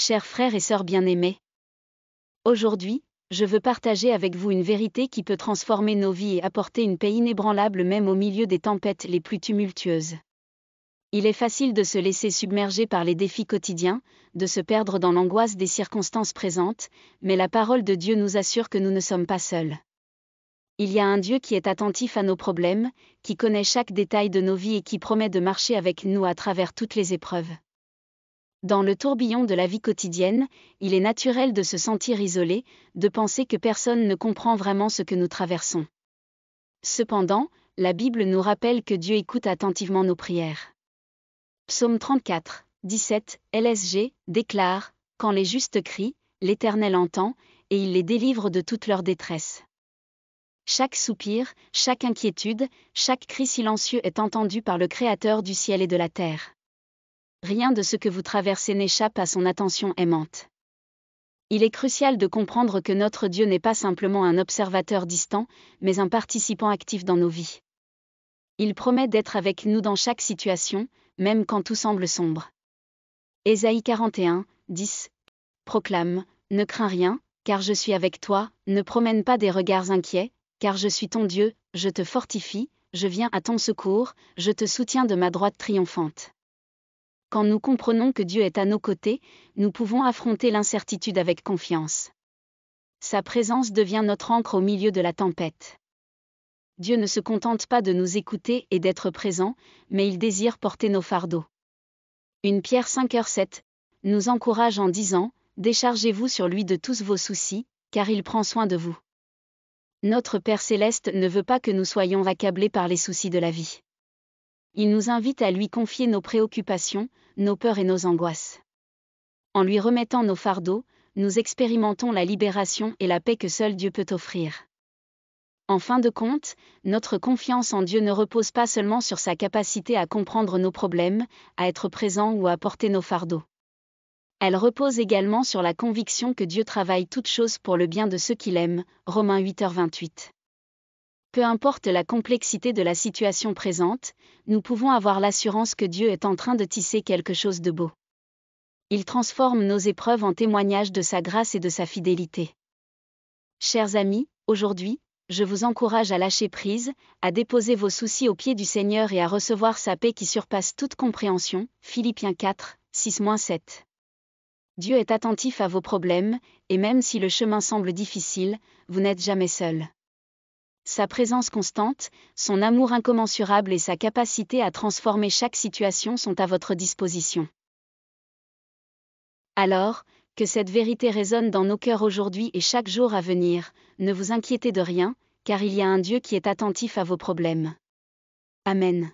Chers frères et sœurs bien-aimés, aujourd'hui, je veux partager avec vous une vérité qui peut transformer nos vies et apporter une paix inébranlable même au milieu des tempêtes les plus tumultueuses. Il est facile de se laisser submerger par les défis quotidiens, de se perdre dans l'angoisse des circonstances présentes, mais la parole de Dieu nous assure que nous ne sommes pas seuls. Il y a un Dieu qui est attentif à nos problèmes, qui connaît chaque détail de nos vies et qui promet de marcher avec nous à travers toutes les épreuves. Dans le tourbillon de la vie quotidienne, il est naturel de se sentir isolé, de penser que personne ne comprend vraiment ce que nous traversons. Cependant, la Bible nous rappelle que Dieu écoute attentivement nos prières. Psaume 34, 17, LSG, déclare « Quand les justes crient, l'Éternel entend, et il les délivre de toute leur détresse. » Chaque soupir, chaque inquiétude, chaque cri silencieux est entendu par le Créateur du ciel et de la terre. Rien de ce que vous traversez n'échappe à son attention aimante. Il est crucial de comprendre que notre Dieu n'est pas simplement un observateur distant, mais un participant actif dans nos vies. Il promet d'être avec nous dans chaque situation, même quand tout semble sombre. Ésaïe 41, 10 proclame « Ne crains rien, car je suis avec toi, ne promène pas des regards inquiets, car je suis ton Dieu, je te fortifie, je viens à ton secours, je te soutiens de ma droite triomphante. » Quand nous comprenons que Dieu est à nos côtés, nous pouvons affronter l'incertitude avec confiance. Sa présence devient notre ancre au milieu de la tempête. Dieu ne se contente pas de nous écouter et d'être présent, mais il désire porter nos fardeaux. 1 Pierre 5:7 nous encourage en disant « Déchargez-vous sur lui de tous vos soucis, car il prend soin de vous. » Notre Père Céleste ne veut pas que nous soyons accablés par les soucis de la vie. Il nous invite à lui confier nos préoccupations, nos peurs et nos angoisses. En lui remettant nos fardeaux, nous expérimentons la libération et la paix que seul Dieu peut offrir. En fin de compte, notre confiance en Dieu ne repose pas seulement sur sa capacité à comprendre nos problèmes, à être présent ou à porter nos fardeaux. Elle repose également sur la conviction que Dieu travaille toutes choses pour le bien de ceux qu'il aime, Romains 8:28. Peu importe la complexité de la situation présente, nous pouvons avoir l'assurance que Dieu est en train de tisser quelque chose de beau. Il transforme nos épreuves en témoignages de sa grâce et de sa fidélité. Chers amis, aujourd'hui, je vous encourage à lâcher prise, à déposer vos soucis aux pieds du Seigneur et à recevoir sa paix qui surpasse toute compréhension. Philippiens 4, 6-7. Dieu est attentif à vos problèmes, et même si le chemin semble difficile, vous n'êtes jamais seul. Sa présence constante, son amour incommensurable et sa capacité à transformer chaque situation sont à votre disposition. Alors, que cette vérité résonne dans nos cœurs aujourd'hui et chaque jour à venir, ne vous inquiétez de rien, car il y a un Dieu qui est attentif à vos problèmes. Amen.